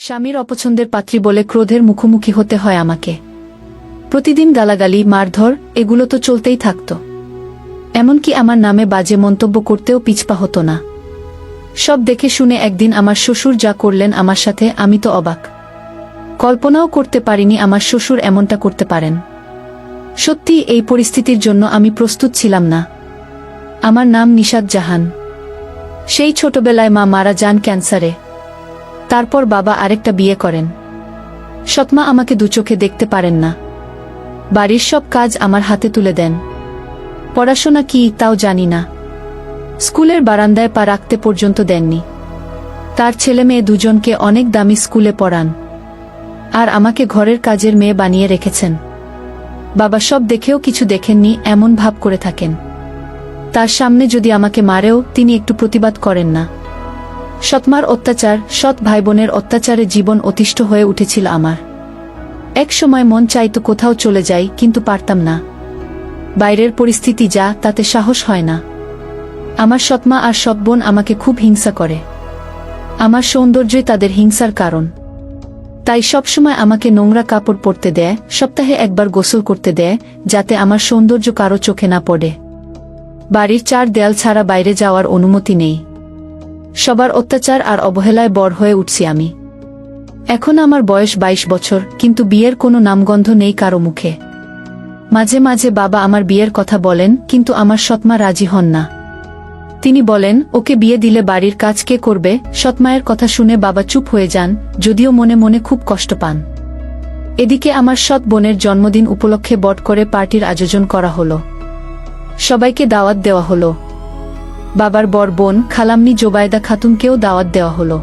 স্বামীর অপছন্দের পাত্রী বলে ক্রোধের মুখোমুখি হতে হয় আমাকে। প্রতিদিন গালাগালি, মারধর এগুলো তো চলতেই থাকত। এমনকি আমার নামে বাজে মন্তব্য করতেও পিছপা হতো না। সব দেখে শুনে একদিন আমার শ্বশুর যা করলেন আমার সাথে, আমি তো অবাক। কল্পনাও করতে পারিনি আমার শ্বশুর এমনটা করতে পারেন। সত্যি এই পরিস্থিতির জন্য আমি প্রস্তুত ছিলাম না। আমার নাম নিশাত জাহান। সেই ছোটবেলায় মা মারা যান ক্যান্সারে। তারপর বাবা আরেকটা বিয়ে করেন। সৎমা আমাকে দুচোখে দেখতে পারেন না। বাড়ির সব কাজ আমার হাতে তুলে দেন। পড়াশোনা কি তাও জানি না। স্কুলের বারান্দায় পা রাখতে পর্যন্ত দেননি। তার ছেলে মেয়ে দুজনকে অনেক দামি স্কুলে পড়ান, আর আমাকে ঘরের কাজের মেয়ে বানিয়ে রেখেছেন। বাবা সব দেখেও কিছু দেখেননি এমন ভাব করে থাকেন। তার সামনে যদি আমাকে মারেও তিনি একটু প্রতিবাদ করেন না। সৎমার অত্যাচার, সৎ ভাইবোনের অত্যাচারে জীবন অতিষ্ঠ হয়ে উঠেছিল আমার। এক সময় মন চাইতো কোথাও চলে যাই, কিন্তু পারতাম না। বাইরের পরিস্থিতি যা, তাতে সাহস হয় না। আমার সৎমা আর সৎ বোন আমাকে খুব হিংসা করে। আমার সৌন্দর্যই তাদের হিংসার কারণ। তাই সবসময় আমাকে নোংরা কাপড় পরতে দেয়, সপ্তাহে একবার গোসল করতে দেয়, যাতে আমার সৌন্দর্য কারো চোখে না পড়ে। বাড়ির চার দেয়াল ছাড়া বাইরে যাওয়ার অনুমতি নেই। সবার অত্যাচার আর অবহেলায় বড় হয়ে উঠছি আমি। এখন আমার বয়স 22 বছর, কিন্তু বিয়ের কোনো নামগন্ধ নেই কারো মুখে। মাঝে মাঝে বাবা আমার বিয়ের কথা বলেন, কিন্তু আমার সৎমা রাজি হন না। তিনি বলেন, ওকে বিয়ে দিলে বাড়ির কাজ কে করবে? সৎমায়ের কথা শুনে বাবা চুপ হয়ে যান, যদিও মনে মনে খুব কষ্ট পান। এদিকে আমার সৎ বোনের জন্মদিন উপলক্ষে বট করে পার্টির আয়োজন করা হলো। সবাইকে দাওয়াত দেওয়া হলো। বাবার বড় বোন খালাম্নি জোবায়দা খাতুনকেও দাওয়াত দেওয়া হলো।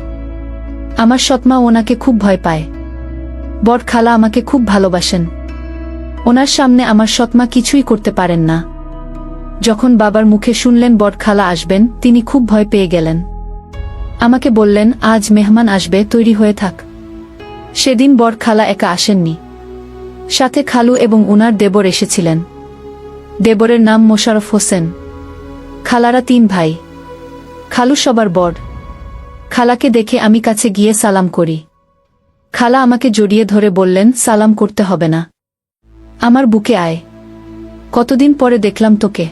আমার সৎমা ওনাকে খুব ভয় পায়। বড় খালা আমাকে খুব ভালোবাসেন। ওনার সামনে আমার সৎমা কিছুই করতে পারেন না। যখন বাবার মুখে শুনলেন বড় খালা আসবেন, তিনি খুব ভয় পেয়ে গেলেন। আমাকে বললেন, আজ মেহমান আসবে, তৈরি হয়ে থাক। সেদিন বড় খালা একা আসেননি, সাথে খালু এবং উনার দেবর এসেছিলেন। দেবরের নাম মোশাররফ হোসেন। খালারা 3 ভাই। খালু সবার বড়। খালাকে দেখে আমি কাছে গিয়ে সালাম করি। খালা আমাকে জড়িয়ে ধরে বললেন, সালাম করতে হবে না, আমার বুকে আয়। কতদিন পরে দেখলাম তোকে,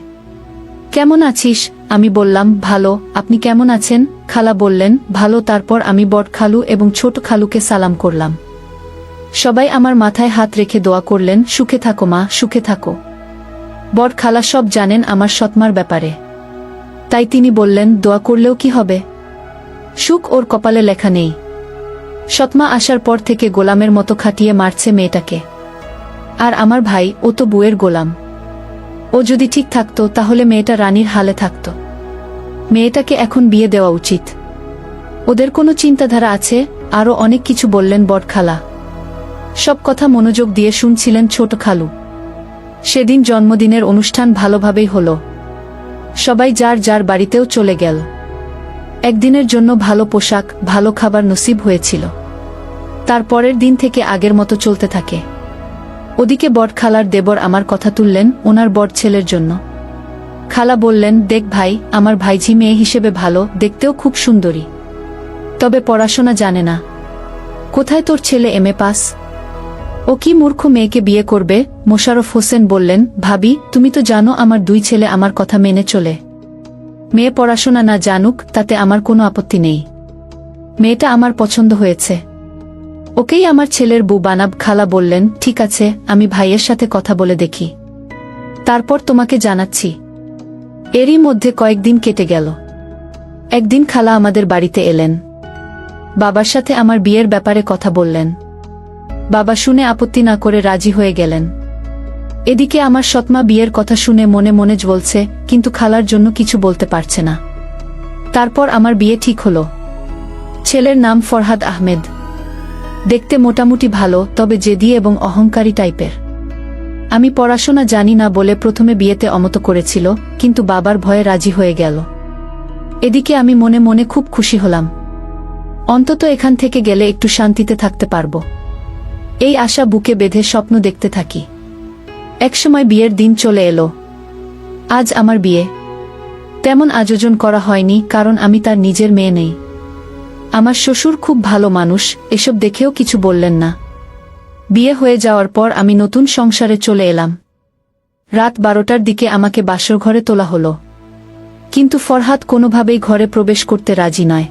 কেমন আছিস? আমি বললাম, ভালো, আপনি কেমন আছেন? খালা বললেন, ভালো। তারপর আমি বড় খালু এবং ছোট খালুকে সালাম করলাম। সবাই আমার মাথায় হাত রেখে দোয়া করলেন, সুখে থাকো মা, সুখে থাকো। বড় খালা সব জানেন আমার সৎমার ব্যাপারে। তাই তিনি বললেন, দোয়া করলেও কি হবে? সুখ ওর কপালে লেখা নেই। সৎমা আসার পর থেকে গোলামের মতো খাটিয়ে মারছে মেয়েটাকে। আর আমার ভাই, ও তো বুয়ের গোলাম। ও যদি ঠিক থাকতো তাহলে মেয়েটা রানীর হালে থাকত। মেয়েটাকে এখন বিয়ে দেওয়া উচিত। ওদের কোনো চিন্তাধারা আছে? আরও অনেক কিছু বললেন বড় খালা। সব কথা মনোযোগ দিয়ে শুনছিলেন ছোট খালু। সেদিন জন্মদিনের অনুষ্ঠান ভালোভাবেই হলো। সবাই যার যার বাড়িতেও চলে গেল। একদিনের জন্য ভালো পোশাক, ভালো খাবার নসিব হয়েছিল। তারপরের দিন থেকে আগের মতো চলতে থাকে। ওদিকে বড় খালার দেবর আমার কথা তুললেন ওনার বড় ছেলের জন্য। খালা বললেন, দেখ ভাই, আমার ভাইঝি মেয়ে হিসেবে ভালো, দেখতেও খুব সুন্দরী, তবে পড়াশোনা জানে না। কোথায় তোর ছেলে MA পাস? ও কি মূর্খ মেয়েকে বিয়ে করবে? মোশাররফ হোসেন বললেন, ভাবি, তুমি তো জানো আমার 2 ছেলে আমার কথা মেনে চলে। মেয়ে পড়াশোনা না জানুক, তাতে আমার কোনো আপত্তি নেই। মেয়েটা আমার পছন্দ হয়েছে, ওকেই আমার ছেলের বউ বানাব। খালা বললেন, ঠিক আছে, আমি ভাইয়ের সাথে কথা বলে দেখি, তারপর তোমাকে জানাচ্ছি। এরই মধ্যে কয়েকদিন কেটে গেল। একদিন খালা আমাদের বাড়িতে এলেন। বাবার সাথে আমার বিয়ের ব্যাপারে কথা বললেন। বাবা শুনে আপত্তি না করে রাজি হয়ে গেলেন। এদিকে আমার সৎমা বিয়ের কথা শুনে মনে মনে জ্বলছে, কিন্তু খালার জন্য কিছু বলতে পারছে না। তারপর আমার বিয়ে ঠিক হলো। ছেলের নাম ফরহাদ আহমেদ। দেখতে মোটামুটি ভালো, তবে জেদি এবং অহংকারী টাইপের। আমি পড়াশোনা জানি না বলে প্রথমে বিয়েতে অমত করেছিল, কিন্তু বাবার ভয়ে রাজি হয়ে গেল। এদিকে আমি মনে মনে খুব খুশি হলাম। অন্তত এখান থেকে গেলে একটু শান্তিতে থাকতে পারবো, এই আশা বুকে বেঁধে স্বপ্ন দেখতে থাকি। একসময় বিয়ের দিন চলে এলো। আজ আমার বিয়ে। তেমন আয়োজন করা হয়নি, কারণ আমি তার নিজের মেয়ে নেই। আমার শ্বশুর খুব ভালো মানুষ, এসব দেখেও কিছু বললেন না। বিয়ে হয়ে যাওয়ার পর আমি নতুন সংসারে চলে এলাম। রাত 12টার দিকে আমাকে বাসর ঘরে তোলা হলো, কিন্তু ফরহাদ কোনোভাবেই ঘরে প্রবেশ করতে রাজি নয়।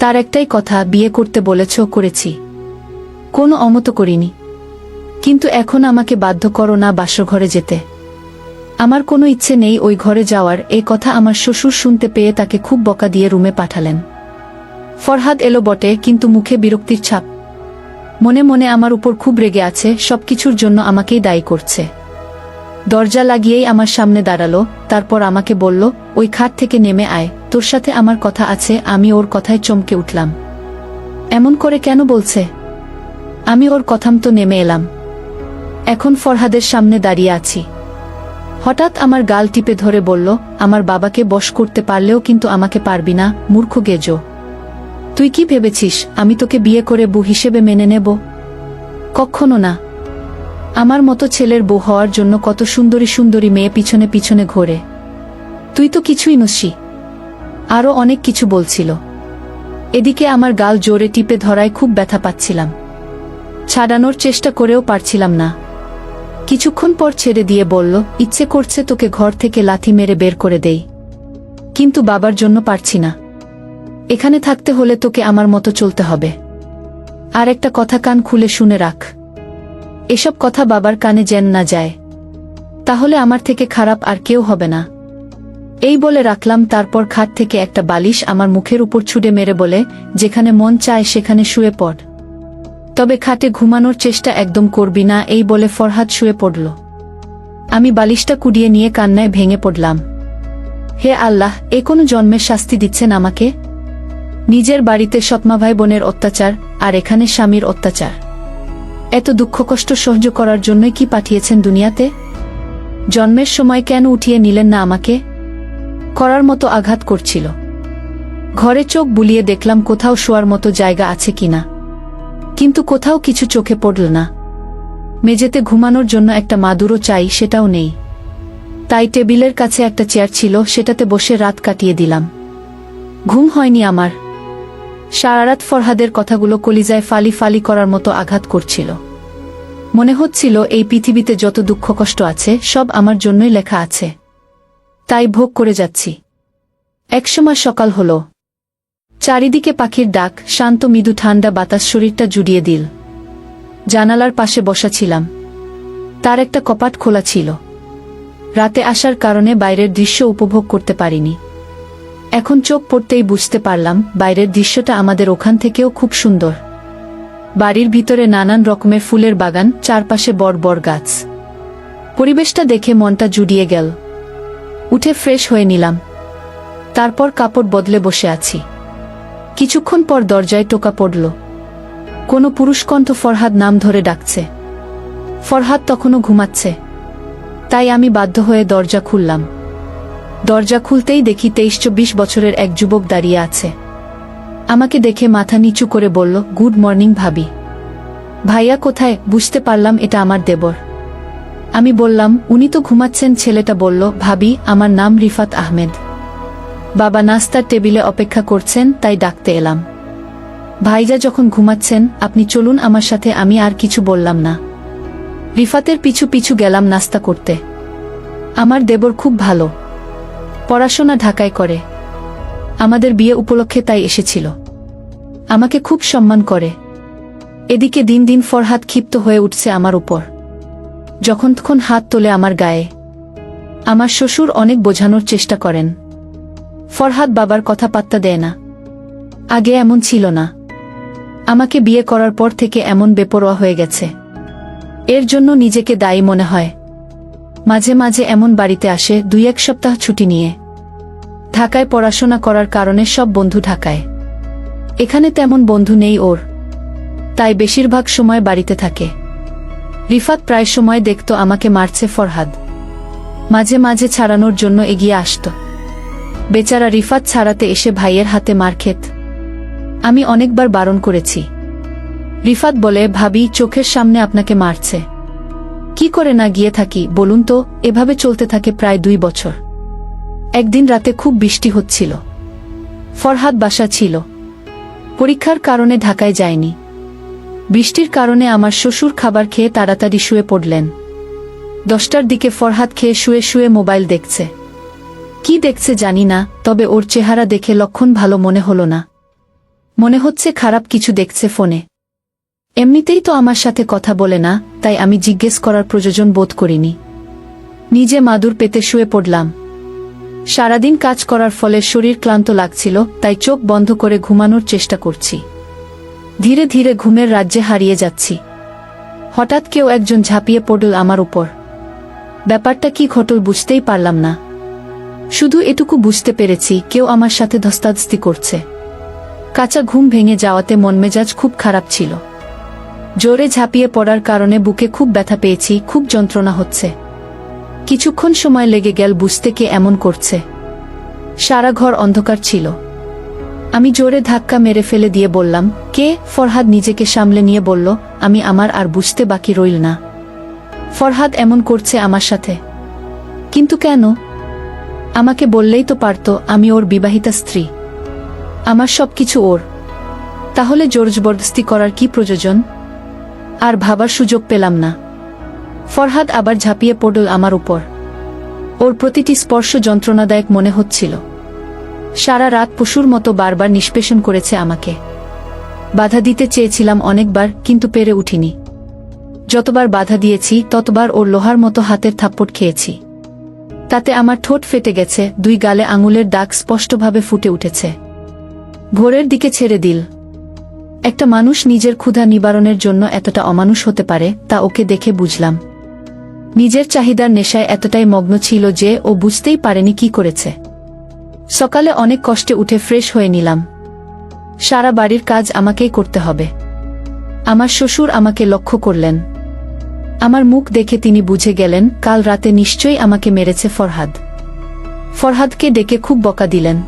তার একটাই কথা, বিয়ে করতে বলেছ, করেছি, কোনো অমত করিনি, কিন্তু এখন আমাকে বাধ্য করো না বাসর ঘরে যেতে। আমার কোনো ইচ্ছে নেই ওই ঘরে যাওয়ার। এই কথা আমার শ্বশুর শুনতে পেয়ে তাকে খুব বকা দিয়ে রুমে পাঠালেন। ফরহাদ এলো বটে, কিন্তু মুখে বিরক্তির ছাপ। মনে মনে আমার উপর খুব রেগে আছে, সবকিছুর জন্য আমাকেই দায়ী করছে। দরজা লাগিয়েই আমার সামনে দাঁড়ালো, তারপর আমাকে বলল, ওই খাট থেকে নেমে আয়, তোর সাথে আমার কথা আছে। আমি ওর কথায় চমকে উঠলাম। এমন করে কেন বলছে? আমি ওর কথা মতো নেমে এলাম। এখন ফরহাদের সামনে দাঁড়িয়ে আছি। হঠাৎ আমার গাল টিপে ধরে বলল, আমার বাবাকে বশ করতে পারলেও কিন্তু আমাকে পারবি না, মূর্খ গেজো। তুই কি ভেবেছিস আমি তোকে বিয়ে করে বউ হিসেবে মেনে নেব? কখনো না। আমার মতো ছেলের বউ হওয়ার জন্য কত সুন্দরী সুন্দরী মেয়ে পিছনে পিছনে ঘোরে। তুই তো কিছুই নসি। আরও অনেক কিছু বলছিল। এদিকে আমার গাল জোরে টিপে ধরায় খুব ব্যথা পাচ্ছিলাম। ছাড়ানোর চেষ্টা করেও পারছিলাম না। কিছুক্ষণ পর ছেড়ে দিয়ে বলল, ইচ্ছে করছে তোকে ঘর থেকে লাথি মেরে বের করে দেই, কিন্তু বাবার জন্য পারছি না। এখানে থাকতে হলে তোকে আমার মতো চলতে হবে। আর একটা কথা কান খুলে শুনে রাখ, এসব কথা বাবার কানে যেন না যায়, তাহলে আমার থেকে খারাপ আর কেউ হবে না। এই বলে রাখলাম। তারপর খাট থেকে একটা বালিশ আমার মুখের উপর ছুঁড়ে মেরে বলে, যেখানে মন চায় সেখানে শুয়ে পড়, তবে খাটে ঘুমানোর চেষ্টা একদম করবি না। এই বলে ফরহাদ শুয়ে পড়ল। আমি বালিশটা কুড়িয়ে নিয়ে কান্নায় ভেঙে পড়লাম। হে আল্লাহ, এ কোনো জন্মের শাস্তি দিচ্ছেন আমাকে? নিজের বাড়িতে সৎমা ভাই বোনের অত্যাচার, আর এখানে স্বামীর অত্যাচার। এত দুঃখ কষ্ট সহ্য করার জন্যই কি পাঠিয়েছেন দুনিয়াতে? জন্মের সময় কেন উঠিয়ে নিলেন না আমাকে? করার মতো আঘাত করছিল। ঘরে চোখ বুলিয়ে দেখলাম কোথাও শোয়ার মতো জায়গা আছে কিনা, কিন্তু কোথাও কিছু চোখে পড়ল না। মেঝেতে ঘুমানোর জন্য একটা মাদুরও চাই, সেটাও নেই। তাই টেবিলের কাছে একটা চেয়ার ছিল, সেটাতে বসে রাত কাটিয়ে দিলাম। ঘুম হয়নি আমার। সারারাত ফরহাদের কথাগুলো কলিজায় ফালি ফালি করার মতো আঘাত করছিল। মনে হচ্ছিল এই পৃথিবীতে যত দুঃখ কষ্ট আছে সব আমার জন্যই লেখা আছে, তাই ভোগ করে যাচ্ছি। একসময় সকাল হলো। চারিদিকে পাখির ডাক, শান্ত মৃদু ঠান্ডা বাতাস শরীরটা জুড়িয়ে দিল। জানালার পাশে বসা ছিলাম। তার একটা কপাট খোলা ছিল। রাতে আসার কারণে বাইরের দৃশ্য উপভোগ করতে পারিনি। এখন চোখ পড়তেই বুঝতে পারলাম বাইরের দৃশ্যটা আমাদের ওখান থেকেও খুব সুন্দর। বাড়ির ভিতরে নানান রকমের ফুলের বাগান, চারপাশে বড় বড় গাছ। পরিবেশটা দেখে মনটা জুড়িয়ে গেল। উঠে ফ্রেশ হয়ে নিলাম। তারপর কাপড় বদলে বসে আছি। কিছুক্ষণ পর দরজায় টোকা পড়ল। কোনো পুরুষ কণ্ঠ ফরহাদ নাম ধরে ডাকছে। ফরহাদ তখনও ঘুমাচ্ছে, তাই আমি বাধ্য হয়ে দরজা খুললাম। দরজা খুলতেই দেখি 23-24 বছরের এক যুবক দাঁড়িয়ে আছে। আমাকে দেখে মাথা নিচু করে বলল, গুড মর্নিং ভাবি। ভাইয়া কোথায়? বুঝতে পারলাম এটা আমার দেবর। আমি বললাম, উনি তো ঘুমাচ্ছেন। ছেলেটা বলল, ভাবি, আমার নাম রিফাত আহমেদ। বাবা নাস্তার টেবিলে অপেক্ষা করছেন, তাই ডাকতে এলাম। ভাইজা যখন ঘুমাচ্ছেন, আপনি চলুন আমার সাথে। আমি আর কিছু বললাম না। রিফাতের পিছু পিছু গেলাম নাস্তা করতে। আমার দেবর খুব ভালো, পড়াশোনা ঢাকায় করে। আমাদের বিয়ে উপলক্ষে তাই এসেছিল। আমাকে খুব সম্মান করে। এদিকে দিন দিন ফরহাদ ক্ষিপ্ত হয়ে উঠছে আমার উপর। যখন তখন হাত তোলে আমার গায়ে। আমার শ্বশুর অনেক বোঝানোর চেষ্টা করেন। ফরহাদ বাবার কথা পাত্তা দেয় না। আগে এমন ছিল না। আমাকে বিয়ে করার পর থেকে এমন বেপরোয়া হয়ে গেছে। এর জন্য নিজেকে দায়ী মনে হয়। মাঝে মাঝে এমন বাড়িতে আসে 2-1 সপ্তাহ ছুটি নিয়ে। ঢাকায় পড়াশোনা করার কারণে সব বন্ধু ঢাকায়। এখানে তেমন বন্ধু নেই ওর, তাই বেশিরভাগ সময় বাড়িতে থাকে। রিফাত প্রায় সময় দেখত আমাকে মারছে ফরহাদ। মাঝে মাঝে ছাড়ানোর জন্য এগিয়ে আসত। বেচারা রিফাত ছাড়াতে এসে ভাইয়ের হাতে মার খেত। আমি অনেকবার বারণ করেছি। রিফাত বলে, ভাবি, চোখের সামনে আপনাকে মারছে, কি করে না গিয়ে থাকি বলুন তো? এভাবে চলতে থাকে প্রায় 2 বছর। একদিন রাতে খুব বৃষ্টি হচ্ছিল। ফরহাদ বাসা ছিল। পরীক্ষার কারণে ঢাকায় যায়নি। বৃষ্টির কারণে আমার শ্বশুর খাবার খেয়ে তাড়াতাড়ি শুয়ে পড়লেন। 10টার দিকে ফরহাদ খেয়ে শুয়ে শুয়ে মোবাইল দেখছে। কি দেখছে জানি না, তবে ওর চেহারা দেখে লক্ষণ ভালো মনে হলো না। মনে হচ্ছে খারাপ কিছু দেখছে ফোনে। এমনিতেই তো আমার সাথে কথা বলে না, তাই আমি জিজ্ঞেস করার প্রয়োজন বোধ করিনি। নিজে মাদুর পেতে শুয়ে পড়লাম। সারাদিন কাজ করার ফলে শরীর ক্লান্ত লাগছিল, তাই চোখ বন্ধ করে ঘুমানোর চেষ্টা করছি। ধীরে ধীরে ঘুমের রাজ্যে হারিয়ে যাচ্ছি। হঠাৎ কেউ একজন ঝাঁপিয়ে পড়ল আমার উপর। ব্যাপারটা কি ঘটল বুঝতেই পারলাম না। শুধু এটুকু বুঝতে পেরেছি কেউ আমার সাথে ধস্তাধস্তি করছে। কাঁচা ঘুম ভেঙে যাওয়াতে মনমেজাজ খুব খারাপ ছিল। জোরে ঝাঁপিয়ে পড়ার কারণে বুকে খুব ব্যথা পেয়েছি, খুব যন্ত্রণা হচ্ছে। কিছুক্ষণ সময় লেগে গেল বুঝতে কে এমন করছে। সারা ঘর অন্ধকার ছিল। আমি জোরে ধাক্কা মেরে ফেলে দিয়ে বললাম, কে? ফরহাদ নিজেকে সামলে নিয়ে বলল, আমি। আমার আর বুঝতে বাকি রইল না। ফরহাদ এমন করছে আমার সাথে, কিন্তু কেন? আমাকে বললেই তো পারত আমি ওর বিবাহিতা স্ত্রী, আমার সবকিছু ওর। তাহলে জোরজবরদস্তি করার কি প্রয়োজন? আর ভাবার সুযোগ পেলাম না। ফরহাদ আবার ঝাঁপিয়ে পড়ল আমার উপর। ওর প্রতিটি স্পর্শ যন্ত্রণাদায়ক মনে হচ্ছিল। সারা রাত পশুর মতো বারবার নিষ্পেষণ করেছে আমাকে। বাধা দিতে চেয়েছিলাম অনেকবার, কিন্তু পেরে উঠিনি। যতবার বাধা দিয়েছি ততবার ওর লোহার মতো হাতের থাপ্পড় খেয়েছি। তাতে আমার ঠোঁট ফেটে গেছে, 2 গালে আঙুলের দাগ স্পষ্টভাবে ফুটে উঠেছে। ভোরের দিকে ছেড়ে দিল। একটা মানুষ নিজের ক্ষুধা নিবারণের জন্য এতটা অমানুষ হতে পারে, তা ওকে দেখে বুঝলাম। নিজের চাহিদার নেশায় এতটাই মগ্ন ছিল যে ও বুঝতেই পারেনি কি করেছে। সকালে অনেক কষ্টে উঠে ফ্রেশ হয়ে নিলাম। সারা বাড়ির কাজ আমাকেই করতে হবে। আমার শ্বশুর আমাকে লক্ষ্য করলেন। আমার মুখ দেখে তিনি বুঝে গেলেন কাল রাতে নিশ্চয়ই আমাকে মেরেছে ফরহাদ। ফরহাদকে ডেকে খুব বকা দিলেন।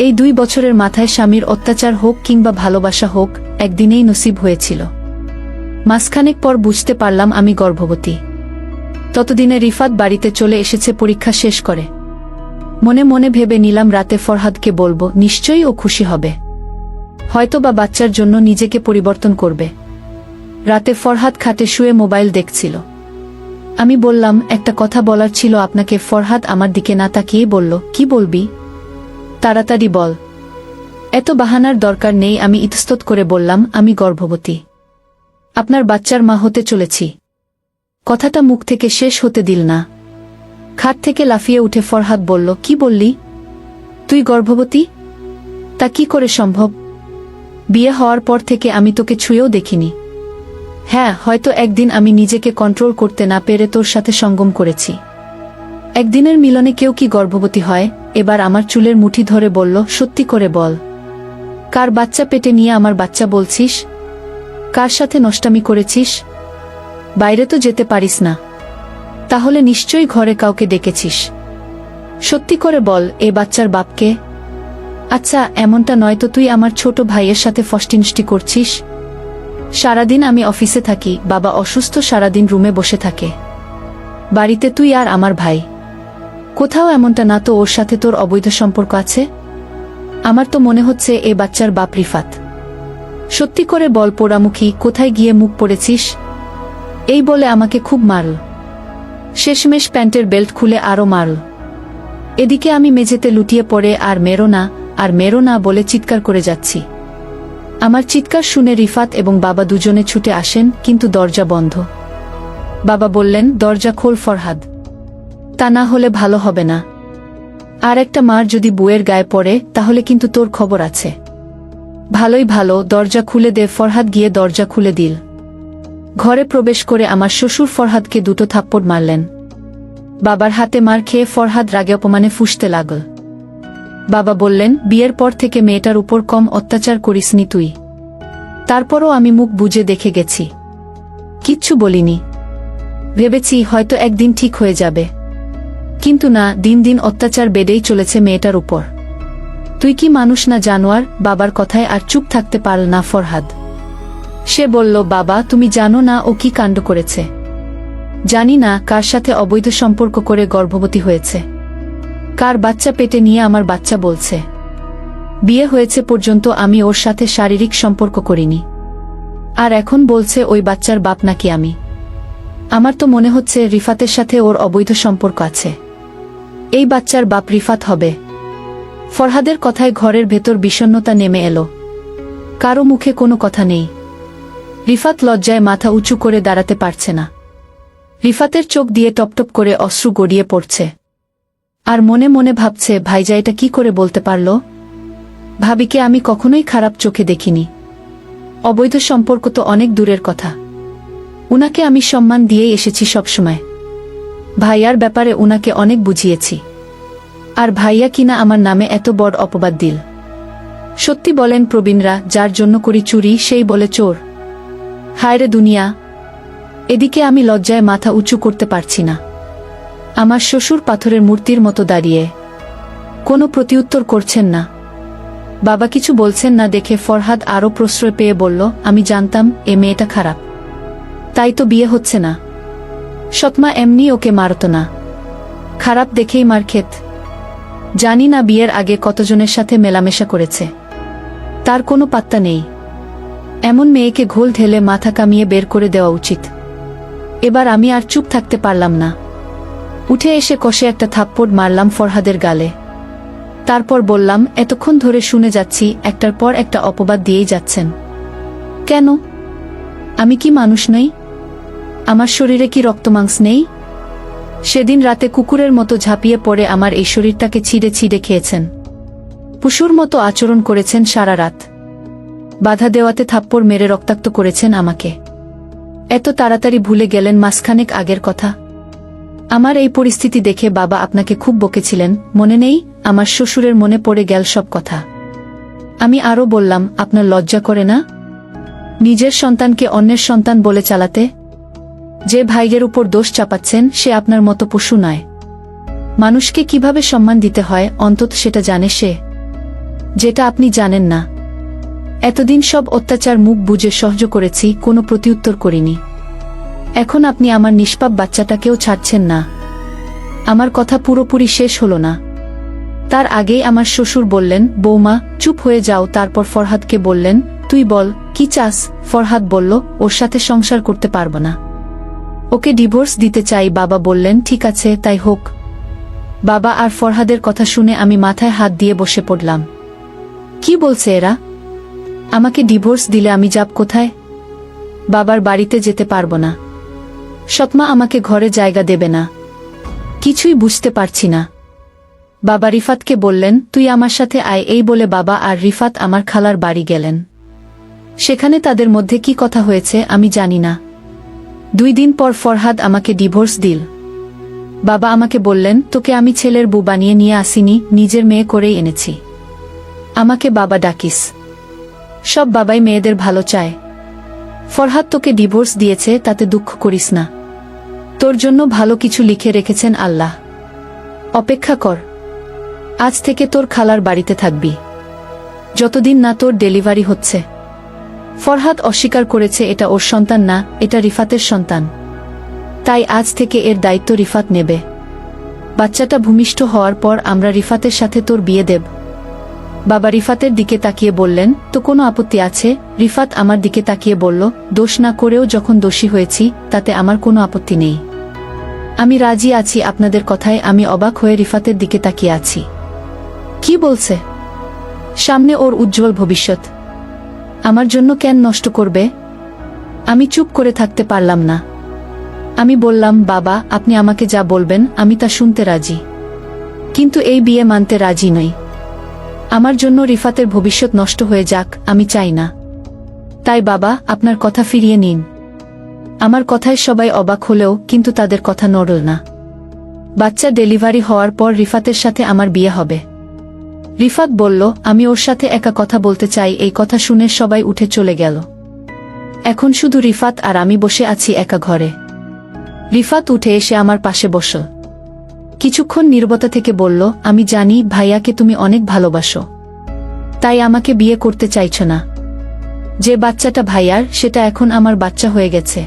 এই 2 বছরের মাথায় স্বামীর অত্যাচার হোক কিংবা ভালোবাসা হোক, একদিনেই নসিব হয়েছিল। মাসখানেক পর বুঝতে পারলাম আমি গর্ভবতী। ততদিনে রিফাত বাড়িতে চলে এসেছে পরীক্ষা শেষ করে। মনে মনে ভেবে নিলাম রাতে ফরহাদকে বলবো, নিশ্চয়ই ও খুশি হবে। হয়তোবা বাচ্চার জন্য নিজেকে পরিবর্তন করবে। রাতে ফরহাদ খাটে শুয়ে মোবাইল দেখছিল। আমি বললাম, একটা কথা বলার ছিল আপনাকে। ফরহাদ আমার দিকে না তাকিয়ে বলল, কি বলবি? তাড়াতাড়ি বল। এত বাহানার দরকার নেই। আমি ইতস্তত করে বললাম, আমি গর্ভবতী। আপনার বাচ্চার মা হতে চলেছি। কথাটা মুখ থেকে শেষ হতে দিল না। খাট থেকে লাফিয়ে উঠে ফরহাদ বলল, কি বললি? তুই গর্ভবতী? তা কি করে সম্ভব? বিয়ে হওয়ার পর থেকে আমি তোকে ছুঁয়েও দেখিনি। হ্যাঁ, হয়তো একদিন আমি নিজেকে কন্ট্রোল করতে না পেরে তোর সাথে সঙ্গম করেছি। একদিনের মিলনে কেউ কি গর্ভবতী হয়? এবার আমার চুলের মুঠি ধরে বলল, সত্যি করে বল। কার বাচ্চা পেটে নিয়ে আমার বাচ্চা বলছিস? কার সাথে নষ্টামি করেছিস? বাইরে তো যেতে পারিস না, তাহলে নিশ্চয়ই ঘরে কাউকে ডেকেছিস। সত্যি করে বল, এ বাচ্চার বাপকে? আচ্ছা, এমনটা নয় তো তুই আমার ছোট ভাইয়ের সাথে ফষ্টিনষ্টি করছিস? সারাদিন আমি অফিসে থাকি, বাবা অসুস্থ, সারাদিন রুমে বসে থাকে। বাড়িতে তুই আর আমার ভাই। কোথাও এমনটা না তো ওর সাথে তোর অবৈধ সম্পর্ক আছে? আমার তো মনে হচ্ছে এ বাচ্চার বাপ রিফাত। সত্যি করে বল পোড়ামুখী, কোথায় গিয়ে মুখ পড়েছিস? এই বলে আমাকে খুব মারল। শেষমেশ প্যান্টের বেল্ট খুলে আরও মারল। এদিকে আমি মেঝেতে লুটিয়ে পড়ে আর মেরো না বলে চিৎকার করে যাচ্ছি। আমার চিৎকার শুনে রিফাত এবং বাবা দুজনে ছুটে আসেন, কিন্তু দরজা বন্ধ। বাবা বললেন, দরজা খোল ফরহাদ, তা না হলে ভালো হবে না। আর একটা মার যদি বউয়ের গায়ে পড়ে তাহলে কিন্তু তোর খবর আছে। ভালোই ভালো, দরজা খুলে দে। ফরহাদ গিয়ে দরজা খুলে দিল। ঘরে প্রবেশ করে আমার শ্বশুর ফরহাদকে 2 থাপ্পড় মারলেন। বাবার হাতে মার খেয়ে ফরহাদ রাগে অপমানে ফুঁসতে লাগল। বাবা বললেন, বিয়ের পর থেকে মেয়েটার উপর কম অত্যাচার করিসনি তুই। তারপরও আমি মুখ বুজে দেখে গেছি, কিচ্ছু বলিনি। ভেবেছি হয়তো একদিন ঠিক হয়ে যাবে, কিন্তু না, দিন দিন অত্যাচার বেড়েই চলেছে মেয়েটার উপর। তুই কি মানুষ না জানোয়ার? বাবার কথায় আর চুপ থাকতে পারল না ফরহাদ। সে বলল, বাবা তুমি জানো না ও কি কাণ্ড করেছে? জানি না কার সাথে অবৈধ সম্পর্ক করে গর্ভবতী হয়েছে, কার বাচ্চা পেটে নিয়ে আমার বাচ্চা বলছে। বিয়ে হয়েছে পর্যন্ত আমি ওর সাথে শারীরিক সম্পর্ক করিনি, আর এখন বলছে ওই বাচ্চার বাপ নাকি আমি। আমার তো মনে হচ্ছে রিফাতের সাথে ওর অবৈধ সম্পর্ক আছে। এই বাচ্চার বাপ রিফাত হবে। ফরহাদের কথায় ঘরের ভেতর বিষণ্ণতা নেমে এলো। কারো মুখে কোনো কথা নেই। রিফাত লজ্জায় মাথা উঁচু করে দাঁড়াতে পারছে না। রিফাতের চোখ দিয়ে টপটপ করে অশ্রু গড়িয়ে পড়ছে। আর মনে মনে ভাবছে, ভাইজা এটা কি করে বলতে পারল? ভাবিকে আমি কখনোই খারাপ চোখে দেখিনি। অবৈধ সম্পর্ক তো অনেক দূরের কথা। উনাকে আমি সম্মান দিয়েই এসেছি সবসময়। ভাইয়ার ব্যাপারে উনাকে অনেক বুঝিয়েছি। আর ভাইয়া কিনা আমার নামে এত বড় অপবাদ দিল। সত্যি বলেন প্রবীণরা, যার জন্য করি চুরি সেই বলে চোর। হায়রে দুনিয়া! এদিকে আমি লজ্জায় মাথা উঁচু করতে পারছি না। আমার শ্বশুর পাথরের মূর্তির মতো দাঁড়িয়ে কোনো প্রতিউত্তর করছেন না। বাবা কিছু বলছেন না দেখে ফরহাদ আরও প্রশ্রয় পেয়ে বলল, আমি জানতাম এ মেয়েটা খারাপ, তাই তো বিয়ে হচ্ছে না। সৎমা এমনি ওকে মারত না, খারাপ দেখেই মার খেত। জানি না বিয়ের আগে কতজনের সাথে মেলামেশা করেছে, তার কোনো পাত্তা নেই। এমন মেয়েকে ঘোল ঢেলে মাথা কামিয়ে বের করে দেওয়া উচিত। এবার আমি আর চুপ থাকতে পারলাম না। উঠে এসে কষে একটা থাপ্পড় মারলাম ফরহাদের গালে। তারপর বললাম, এতক্ষণ ধরে শুনে যাচ্ছি একটার পর একটা অপবাদ দিয়েই যাচ্ছেন। কেন? আমি কি মানুষ নই? আমার শরীরে কি রক্তমাংস নেই? সেদিন রাতে কুকুরের মতো ঝাঁপিয়ে পড়ে আমার এই শরীরটাকে ছিঁড়ে ছিঁড়ে খেয়েছেন। পশুর মতো আচরণ করেছেন সারা রাত। বাধা দেওয়াতে থাপ্পড় মেরে রক্তাক্ত করেছেন আমাকে। এত তাড়াতাড়ি ভুলে গেলেন মাসখানেক আগের কথা? আমার এই পরিস্থিতি দেখে বাবা আপনাকে খুব বকেছিলেন, মনে নেই? আমার শ্বশুরের মনে পড়ে গেল সব কথা। আমি আরও বললাম, আপনার লজ্জা করে না নিজের সন্তানকে অন্যের সন্তান বলে চালাতে? যে ভাইয়ের উপর দোষ চাপাচ্ছেন সে আপনার মতো পশু নয়। মানুষকে কিভাবে সম্মান দিতে হয় অন্তত সেটা জানে সে, যেটা আপনি জানেন না। এতদিন সব অত্যাচার মুখ বুজে সহ্য করেছি, কোনো প্রতিউত্তর করিনি। এখন আপনি আমার নিষ্পাপ বাচ্চাটাকেও ছাড়ছেন না। আমার কথা পুরোপুরি শেষ হলো না। তার আগেই আমার শ্বশুর বললেন, বৌমা চুপ হয়ে যাও। তারপর ফরহাদকে বললেন, তুই বল কি চাস? ফরহাদ বলল, ওর সাথে সংসার করতে পারব না, ওকে ডিভোর্স দিতে চাই। বাবা বললেন, ঠিক আছে তাই হোক। বাবা আর ফরহাদের কথা শুনে আমি মাথায় হাত দিয়ে বসে পড়লাম। কি বলছে এরা? আমাকে ডিভোর্স দিলে আমি যাব কোথায়? বাবার বাড়িতে যেতে পারব না। সৎমা আমাকে ঘরে জায়গা দেবে না। কিছুই বুঝতে পারছি না। বাবা রিফাতকে বললেন, তুই আমার সাথে আয়। এই বলে বাবা আর রিফাত আমার খালার বাড়ি গেলেন। সেখানে তাদের মধ্যে কি কথা হয়েছে আমি জানি না। 2 দিন পর ফরহাদ আমাকে ডিভোর্স দিল। বাবা আমাকে বললেন, তোকে আমি ছেলের বউ বানিয়ে নিয়ে আসিনি, নিজের মেয়ে করেই এনেছি। আমাকে বাবা ডাকিস। সব বাবাই মেয়েদের ভালো চায়। ফরহাদ তোকে ডিভোর্স দিয়েছে, তাতে দুঃখ করিস না। তোর জন্য ভালো কিছু লিখে রেখেছেন আল্লাহ। অপেক্ষা কর। আজ থেকে তোর খালার বাড়িতে থাকবি, যতদিন না তোর ডেলিভারি হচ্ছে। ফরহাদ অস্বীকার করেছে এটা ওর সন্তান না, এটা রিফাতের সন্তান। তাই আজ থেকে এর দায়িত্ব রিফাত নেবে। বাচ্চাটা ভূমিষ্ঠ হওয়ার পর আমরা রিফাতের সাথে তোর বিয়ে দেব। বাবা রিফাতের দিকে তাকিয়ে বললেন, তো কোনো আপত্তি আছে? রিফাত আমার দিকে তাকিয়ে বলল, দোষ না করেও যখন দোষী হয়েছি তাতে আমার কোনো আপত্তি নেই। আমি রাজি আছি আপনাদের কথায়। আমি অবাক হয়ে রিফাতের দিকে তাকিয়ে আছি। কি বলছে? সামনে ওর উজ্জ্বল ভবিষ্যৎ, আমার জন্য কেন নষ্ট করবে? আমি চুপ করে থাকতে পারলাম না। আমি বললাম, বাবা আপনি আমাকে যা বলবেন আমি তা শুনতে রাজি, কিন্তু এই বিয়ে মানতে রাজি নই। আমার জন্য রিফাতের ভবিষ্যৎ নষ্ট হয়ে যাক আমি চাই না। তাই বাবা আপনার কথা ফিরিয়ে নিন। আমার কথায় সবাই অবাক হলেও কিন্তু তাদের কথা নড়ল না। বাচ্চা ডেলিভারি হওয়ার পর রিফাতের সাথে আমার বিয়ে হবে। রিফাত বলল, আমি ওর সাথে একা কথা বলতে চাই। এই কথা শুনে সবাই উঠে চলে গেল। এখন শুধু রিফাত আর আমি বসে আছি একা ঘরে। রিফাত উঠে এসে আমার পাশে বসল। কিছুক্ষণ নীরবতা থেকে বলল, আমি জানি ভাইয়াকে তুমি অনেক ভালোবাসো, তাই আমাকে বিয়ে করতে চাইছ না। যে বাচ্চাটা ভাইয়ার সেটা এখন আমার বাচ্চা হয়ে গেছে,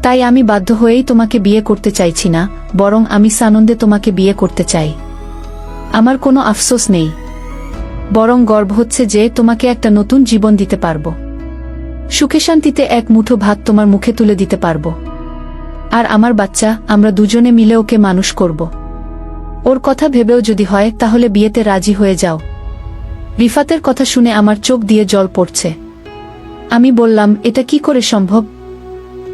তাই আমি বাধ্য হয়েই তোমাকে বিয়ে করতে চাইছি না, বরং আমি সানন্দে তোমাকে বিয়ে করতে চাই। আমার কোনো আফসোস নেই। বরং গর্ব হচ্ছে যে তোমাকে একটা নতুন জীবন দিতে পারবো। সুখে শান্তিতে এক মুঠো ভাত তোমার মুখে তুলে দিতে পারবো। আর আমার বাচ্চা, আমরা দুজনে মিলে ওকে মানুষ করব। ওর কথা ভেবেও যদি হয় তাহলে বিয়েতে রাজি হয়ে যাও। রিফাতের কথা শুনে আমার চোখ দিয়ে জল পড়ছে। আমি বললাম, এটা কি করে সম্ভব?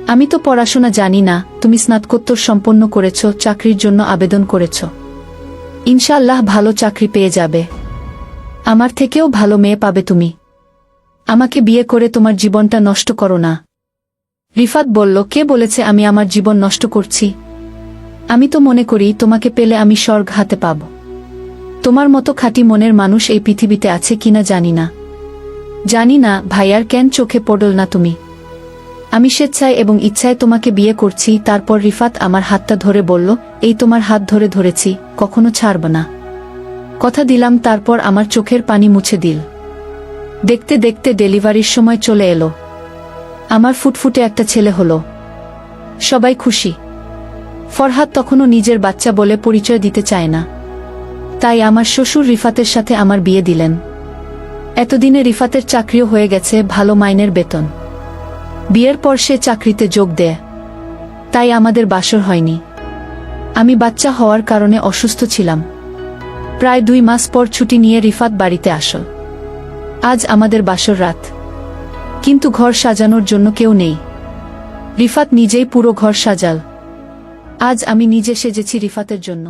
আমি তো পড়াশোনা জানি না, তুমি স্নাতকোত্তর সম্পন্ন করেছ, চাকরির জন্য আবেদন করেছ। ইনশাআল্লাহ ভালো চাকরি পেয়ে যাবে। আমার থেকেও ভালো মেয়ে পাবে তুমি। আমাকে বিয়ে করে তোমার জীবনটা নষ্ট করো না। রিফাত বলল, কে বলেছে আমি আমার জীবন নষ্ট করছি? আমি তো মনে করি তোমাকে পেলে আমি স্বর্গ হাতে পাব। তোমার মতো খাঁটি মনের মানুষ এই পৃথিবীতে আছে কিনা জানি না। জানি না ভাইয়ার কেন চোখে পড়ল না তুমি। আমি স্বেচ্ছায় এবং ইচ্ছায় তোমাকে বিয়ে করছি। তারপর রিফাত আমার হাতটা ধরে বলল, এই তোমার হাত ধরে ধরেছি, কখনো ছাড়ব না। কথা দিলাম। তারপর আমার চোখের পানি মুছে দিল। দেখতে দেখতে ডেলিভারির সময় চলে এলো। আমার ফুটফুটে একটা ছেলে হলো। সবাই খুশি। ফরহাদ তখনও নিজের বাচ্চা বলে পরিচয় দিতে চায় না। তাই আমার শ্বশুর রিফাতের সাথে আমার বিয়ে দিলেন। এতদিনে রিফাতের চাকরিও হয়ে গেছে, ভালো মাইনের বেতন। বিয়ের পর সে চাকরিতে যোগ দেয়। তাই আমাদের বাসর হয়নি। আমি বাচ্চা হওয়ার কারণে অসুস্থ ছিলাম। প্রায় 2 মাস পর ছুটি নিয়ে রিফাত বাড়িতে আসল। আজ আমাদের বাসর রাত, কিন্তু ঘর সাজানোর জন্য কেউ নেই। রিফাত নিজেই পুরো ঘর সাজাল। আজ আমি নিজে সেজেছি রিফাতের জন্য।